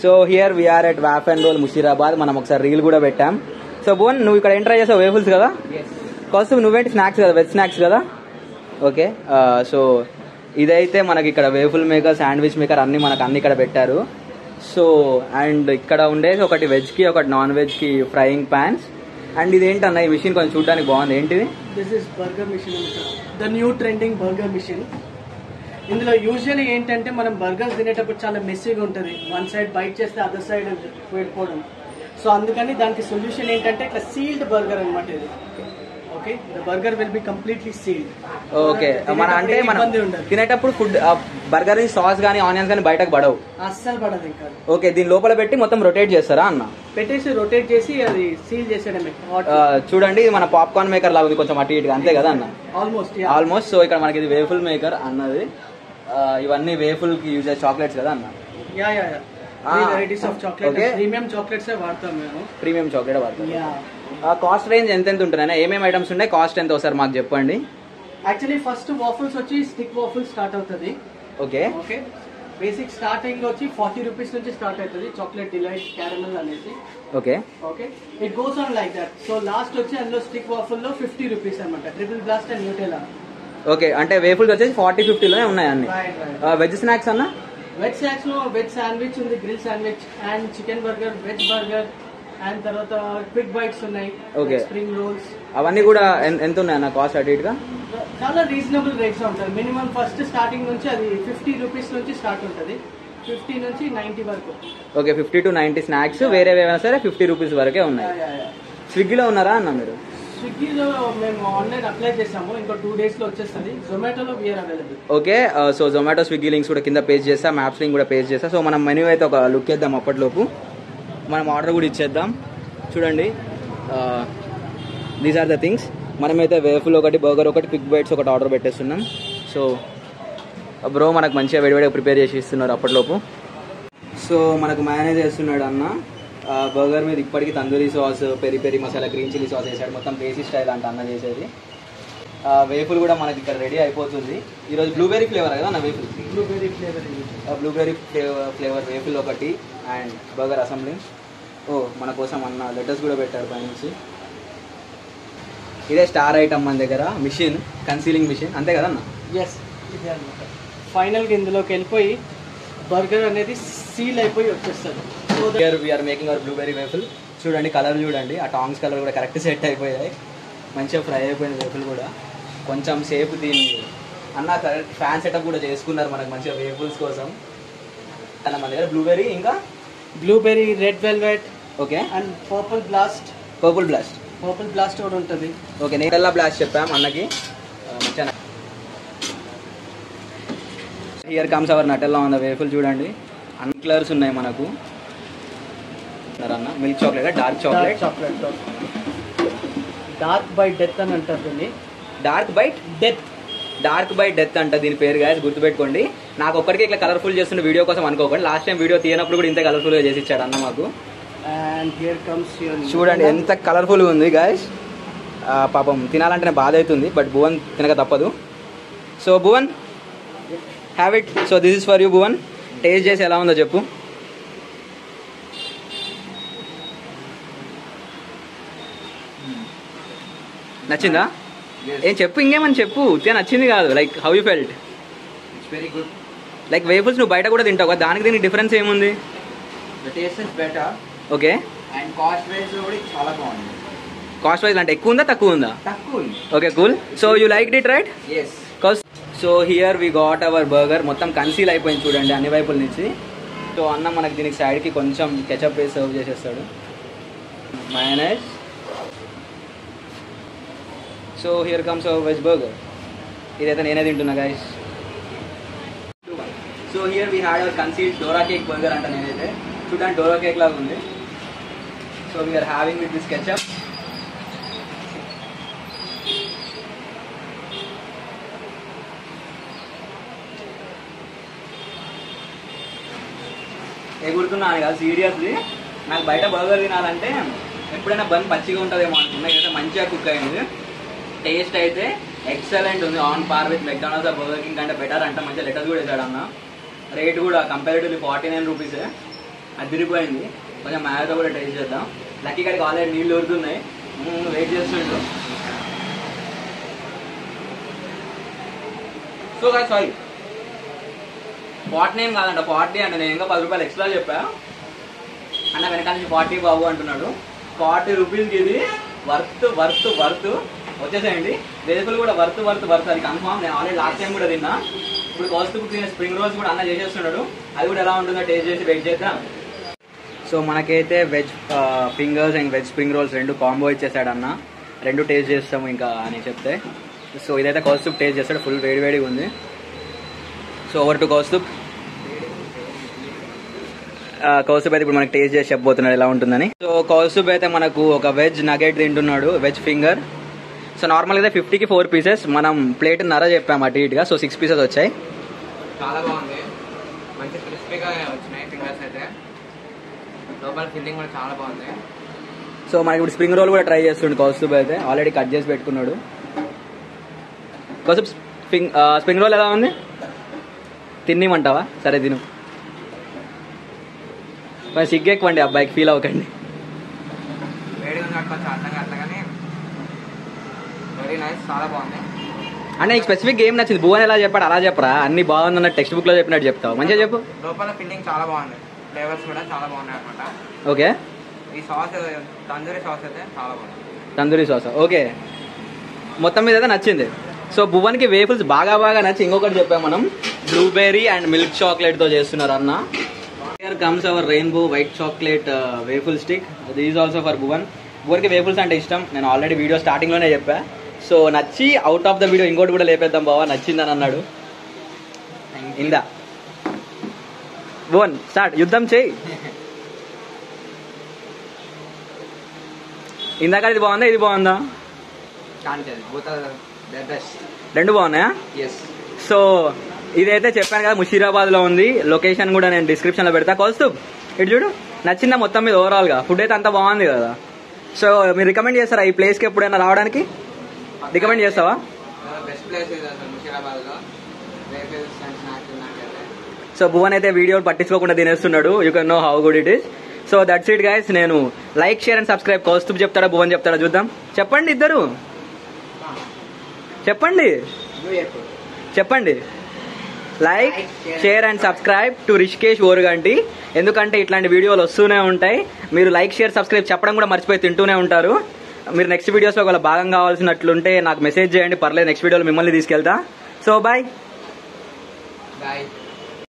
So here we're at waf and roll Musheerabad. మనం ఒకసారి reel కూడా పెట్టాం. సో భువన్, నువ్వు ఇక్కడ ఏం ట్రై చేసావు? వేఫుల్స్ కదా. కాస్ట్ నువ్వేంటి స్నాక్స్ కదా, వెజ్ స్నాక్స్ కదా. ఓకే, సో ఇదైతే మనకి ఇక్కడ వేఫుల్ మేకర్, శాండ్విచ్ మేకర్ అన్ని మనకు అన్ని ఇక్కడ పెట్టారు. సో అండ్ ఇక్కడ ఉండేది ఒకటి వెజ్కి, ఒకటి నాన్ వెజ్కి ఫ్రైయింగ్ ప్యాన్స్. అండ్ ఇది ఏంటన్నా ఈ మిషన్ కొంచెం చూడడానికి బాగుంది, ఏంటిది? This is burger machine, the new trending burger machine. ఇందులో యూజువల్లీ ఏంటంటే మనం బర్గర్స్ తినేటప్పుడు చాలా మెస్సీగా ఉంటుంది, వన్ సైడ్ బైట్ చేస్తే అదర్ సైడ్ వెళ్ళిపోవడం. సో అందుకని దానికి సొల్యూషన్ ఏంటంటే ఇట్లా సీల్డ్ బర్గర్ అనమాట ఇది. Okay, the burger will be completely sealed. Okay, మన అంటే మనం తినేటప్పుడు ఫుడ్ బర్గర్ సాస్ కానీ ఆనియన్స్ కానీ బయటకు పడవు, అస్సలు పడదు ఇంకా. ఓకే, దీని లోపల పెట్టి మొత్తం రొటేట్ చేస్తారా అన్న? పెట్టేసి రొటేట్ చేసి అది సీల్ చేసేయడమే. చూడండి, ఇది మన పాప్కార్న్ మేకర్ లాగా ఉంది కొంచెం అటు ఇటుగా, అంతే కదా అన్న? ఆల్మోస్ట్. సో ఇక్కడ మనకి ఇది వేఫుల్ మేకర్ అన్నది. ఇవన్నీ వేఫుల్ కి యూజ్ అయ్యే చాక్లెట్స్ కదా అన్న? Varieties of chocolate, premium chocolates వాడతాం మేము. ప్రీమియం చాక్లెట్ వాడతాం. కాస్ట్ రేంజ్ ఎంత ఉంటున్నాయి, ఏమేమి ఐటమ్స్ ఉన్నాయి, కాస్ట్ ఎంత ఒకసారి మాకు చెప్పండి. యాక్చువల్లీ ఫస్ట్ వాఫల్స్ వచ్చి స్టిక్ వాఫల్స్ స్టార్ట్ అవుతుంది. ఓకే ఓకే, బేసిక్ స్టార్టింగ్ వచ్చి 40 రూపీస్ నుంచి స్టార్ట్ అవుతుంది, చాక్లెట్ డిలైట్ క్యారమెల్ అనేసి. Okay okay, it goes on like that. So last వచ్చి అందులో స్టిక్ వాఫల్ లో 50 రూపీస్ అనమాట, triple blast and Nutella. Okay, అంటే వేఫుల్స్ వచ్చేసి 40-50లోనే ఉన్నాయి అన్ని. వెజ్ స్నాక్స్ అన్న? వెజ్ స్నాక్స్ లో వెజ్ శాండ్విచ్ ఉంది, grill sandwich and chicken burger, veg burger and తర్వాత క్విక్ బైట్స్ ఉన్నాయి. ఓకే, స్ప్రింగ్ రోల్స్ అవన్నీ కూడా ఎంత ఉన్నాయి అన్న కాస్ట్ అటు ఇటుగా? చాలా రీజనబుల్ రేట్స్ ఉంటుంది. మినిమం ఫస్ట్ స్టార్టింగ్ నుంచి అది 50 రూపీస్ నుంచి స్టార్ట్ ఉంటుంది, 50 నుంచి 90 వరకు. ఓకే, 50 to 90 స్నాక్స్ వేరే ఏమైనా సరే 50 రూపీస్ వరకే ఉన్నాయి. స్విగ్గీలో ఉన్నారా అన్న మీరు? స్విగ్గీలో మేము ఆన్లైన్ అప్లై చేసాము, ఇంకో 2 days లో వచ్చేస్తుంది. జొమాటోలో we're available. Okay, so Zomato Swiggy links కూడా కింద పేజ్ చేస్తా, మ్యాప్స్ లింక్ కూడా పేజ్ చేస్తా. సో మనం మెనూ అయితే ఒక లుక్ వేద్దాం, అప్పటిలోపు మనం ఆర్డర్ కూడా ఇచ్చేద్దాం. చూడండి, దీస్ ఆర్ ద థింగ్స్. మనమైతే వేఫుల్ ఒకటి, బర్గర్ ఒకటి, క్విక్ బైట్స్ ఒకటి ఆర్డర్ పెట్టేస్తున్నాం. సో బ్రో మనకు మంచిగా వేడివేడిగా ప్రిపేర్ చేసి ఇస్తున్నారు అప్పటిలోపు. సో మనకు మేనేజ్ చేస్తున్నాడు అన్న. బర్గర్ మీద ఇప్పటికీ tandoori sauce, peri peri masala, green chilli sauce వేసాడు, మొత్తం దేశీ స్టైల్ అంట అన్న చేసేది. వేఫుల్ కూడా మనకి ఇక్కడ రెడీ అయిపోతుంది. ఈరోజు బ్లూబెర్రీ ఫ్లేవర్ కదా అన్న వేఫుల్? బ్లూబెర్రీ ఫ్లేవర్ వేఫుల్ ఒకటి అండ్ బర్గర్ అసెంబ్లింగ్. మన కోసం అన్న లెటర్స్ కూడా పెట్టారు పైనుంచి. ఇదే స్టార్ ఐటమ్ మన దగ్గర, మిషన్, కన్సీలింగ్ మిషన్, అంతే కదా అన్న? ఎస్, ఇదే అనమాట. ఫైనల్గా ఇందులోకి వెళ్ళిపోయి బర్గర్ అనేది సీల్ అయిపోయి వచ్చేస్తుంది. So here we're making our blueberry waffle. చూడండి కలర్ చూడండి, ఆ టాంగ్స్ కలర్ కూడా కరెక్ట్ సెట్ అయిపోయాయి, మంచిగా ఫ్రై అయిపోయింది వేఫుల్ కూడా. కొంచెం సేపు దీన్ని అన్న కరెక్ట్ ఫ్యాన్ సెటప్ కూడా చేసుకున్నారు మనకు మంచిగా వేఫుల్స్ కోసం. అన్న మన దగ్గర బ్లూబెర్రీ, ఇంకా blueberry, red velvet, okay, and purple blast కూడా ఉంటుంది. ఓకే, నేటల్లా బ్లాస్ట్ చెప్పాం అన్నకి. Here comes our Nutella on the waffle. చూడండి అన్ని కలర్స్ ఉన్నాయి మనకు అన్న. Milk chocolate, dark chocolate, dark by death అని అంటారు దీన్ని. డార్క్ బై డెత్ అంట దీని పేరు గాయస్, గుర్తుపెట్టుకోండి. నాకు ఒక్కడికి ఇట్లా కలర్ఫుల్ చేస్తున్న వీడియో కోసం అనుకోకండి, లాస్ట్ టైం వీడియో తీయనప్పుడు కూడా ఇంత కలర్ఫుల్గా చేసి ఇచ్చాడు అన్న మాకు. చూడండి ఎంత కలర్ఫుల్గా ఉంది గాయస్. పాపం తినాలంటేనే బాధ అవుతుంది, బట్ భువన్ తినక తప్పదు. So Bhuvan, have it. So this is for you Bhuvan. Taste చేసి ఎలా ఉందో చెప్పు. నచ్చిందా? ఏం చెప్పు, ఇంకేమని చెప్పు. నచ్చింది కాదు, like how you felt? It's very good. Like waffles నువ్వు బయట కూడా తింటావు కదా, దానికి దీనికి డిఫరెన్స్ ఏముంది? The taste is better. Okay, and cost wise కూడా చాలా బాగుంది. కాస్ట్ వైజ్ అంటే ఎక్కువ ఉందా తక్కువ ఉందా? తక్కువ. Okay, cool. So you like it right? Yes. So here we got our burger. మొత్తం కన్సీల్ అయిపోయింది చూడండి అన్ని వైపుల నుంచి. సో అన్న మనకి దీనికి సైడ్కి కొంచెం కెచప్ వేసి సర్వ్ చేసేస్తాడు, mayonnaise. So here comes our veg burger. ఇదైతే నేనే తింటున్నా guys. So here we had our concealed dora cake burger అంట. నేనైతే చూడండి డోరా కేక్ లాగా ఉంది. So we're having with this ketchup. ఎగురుతున్నాను కాదు, సీరియస్లీ నాకు బయట బర్గర్ తినాలంటే ఎప్పుడైనా బన్ పచ్చిగా ఉంటుందేమో అనుకున్నా. ఇదైతే మంచిగా కుక్ అయింది. టేస్ట్ అయితే ఎక్సలెంట్ ఉంది, ఆన్ పార్ విత్ మెక్డానల్డ్స్ ఆ బర్గర్ కింగ్ కంటే బెటర్ అంట. మంచిగా లెటర్స్ కూడా వేసాడు అన్న. రేట్ కూడా కంపారిటివ్లీ 49 రూపీసే. అదిరిపోయింది. కొంచెం మ్యాగీతో కూడా టేస్ట్ చేద్దాం. లక్కీ గారికి ఆల్రెడీ నీళ్ళు ఊరుతున్నాయి, వెయిట్ చేస్తుండు. సో కాదు సారీ, పాట్ నేమ్ కాదంట, 40 అంటే నేను ఇంకా 10 రూపాయలు ఎక్స్ట్రా చెప్పా అన్న. వెనకాల నుంచి 40 బాబు అంటున్నాడు. 40 రూపీస్కి ఇది వర్త్ వర్త్ వర్త్. వచ్చేసేయండి. వేఫుల్ కూడా వర్త్ వర్త్ వర్త్, అది కన్ఫామ్. నేను ఆల్రెడీ లాస్ట్ టైం కూడా తిన్నా. ఇప్పుడు కాస్ట్ తిన్న స్ప్రింగ్ రోల్స్ కూడా అన్న చేసేస్తున్నాడు. అది కూడా ఎలా ఉంటుందో టేస్ట్ చేసి వెయిట్ చేద్దాం. సో మనకైతే veg fingers and veg spring rolls 2 combo ఇచ్చేసాడు అన్న. 2 టేస్ట్ చేస్తాము ఇంకా అని చెప్తే. సో ఇదైతే కౌస్తుప్ టేస్ట్ చేస్తాడు, ఫుల్ వేడివేడిగా ఉంది. So over to Kaustubh. Kaustubh అయితే ఇప్పుడు మనకి టేస్ట్ చేసి చెప్పబోతున్నాడు ఎలా ఉంటుందని. సో కౌస్తుప్ అయితే మనకు ఒక వెజ్ నగెట్ తింటున్నాడు, వెజ్ ఫింగర్. సో నార్మల్గా అయితే 50కి 4 పీసెస్, మనం ప్లేట్ నర చెప్పాము అటు ఇటుగా. సో 6 పీసెస్ వచ్చాయి. చాలా బాగుంది, మంచి క్రిస్పీగా వచ్చినాయి ఫింగర్స్ అయితే. లోపల ఫిల్లింగ్ కూడా చాలా బాగుంది. సో మనకి ఇప్పుడు స్ప్రింగ్ రోల్ కూడా ట్రై చేస్తుండే కౌస్తుప్ అయితే, ఆల్రెడీ కట్ చేసి పెట్టుకున్నాడు. కౌస్తుప్ స్ప్రింగ్ రోల్ ఎలా ఉంది? తినిమంటావా? సరే తిను. సిగ్గెక్కండి అబ్బాయికి, ఫీల్ అవ్వకండి. వేడిగా కొంచెం అర్థం అట్లాగానే వెరీ నైస్, చాలా బాగుంది. అంటే నీకు స్పెసిఫిక్ ఏం నచ్చింది? భువన్ ఎలా చెప్పాడు అలా చెప్పరా? అన్ని బాగుందన్న టెక్స్ట్ బుక్ లో చెప్పినట్టు చెప్తావు, మంచిగా చెప్పు. లోపల ఫిల్లింగ్ చాలా బాగుంది, ఫ్లేవర్స్ కూడా చాలా బాగున్నాయి అనమాట. ఓకే, ఈ సాస్ తందూరి సాస్ అయితే చాలా బాగుంది. తందూరి సాస్ ఓకే, మొత్తం మీద అయితే నచ్చింది. సో భువన్కి వేఫుల్స్ బాగా నచ్చి ఇంకొకటి చెప్పాము మనం, బ్లూబెర్రీ అండ్ మిల్క్ చాక్లెట్ తో చేస్తున్నారు అన్న. Here comes our rainbow white chocolate waffle stick. This also for Bhuvan. భువన్కి వేఫుల్స్ అంటే ఇష్టం, నేను ఆల్రెడీ వీడియో స్టార్టింగ్ లోనే చెప్పా. సో నచ్చి అవుట్ ఆఫ్ ద వీడియో ఇంకోటి కూడా లేపేద్దాం బావా, నచ్చిందని అన్నాడు. ఇందా భువన్ స్టార్ట్, యుద్ధం చేయి. ఇందాక ఇది బాగుందా ఇది బాగుందా? రెండు బాగున్నాయా? సో ఇదైతే చెప్పాను కదా, ముషీరాబాద్ లో ఉంది. లొకేషన్ కూడా నేను డిస్క్రిప్షన్ లో పెడతా. కౌస్తుప్ ఇటు చూడు, నచ్చిందా మొత్తం మీద ఓవరాల్ గా? ఫుడ్ అయితే అంతా బాగుంది కదా. సో మీరు రికమెండ్ చేస్తారా ఈ ప్లేస్ కి ఎప్పుడైనా రావడానికి? రికమెండ్ చేస్తావా? బెస్ట్ ప్లేస్ ముషీరాబాద్ లో. సో భువన్ అయితే వీడియోలు పట్టించుకోకుండా తినేస్తున్నాడు. You can know how good it is. So that's it guys. నేను like share and subscribe. Kaustubh చెప్తాడా భువన్ చెప్తాడా చూద్దాం. చెప్పండి ఇద్దరు, చెప్పండి. Like share and subscribe to Rishikesh Oruganti. ఎందుకంటే ఇట్లాంటి వీడియోలు వస్తూనే ఉంటాయి. మీరు లైక్ షేర్ సబ్స్క్రైబ్ చెప్పడం కూడా మర్చిపోయి తింటూనే ఉంటారు. మీరు నెక్స్ట్ వీడియోస్లో ఒకవేళ భాగం కావాల్సినట్లుంటే నాకు మెసేజ్ చేయండి, పర్లేదు నెక్స్ట్ వీడియోలో మిమ్మల్ని తీసుకెళ్తా. So bye.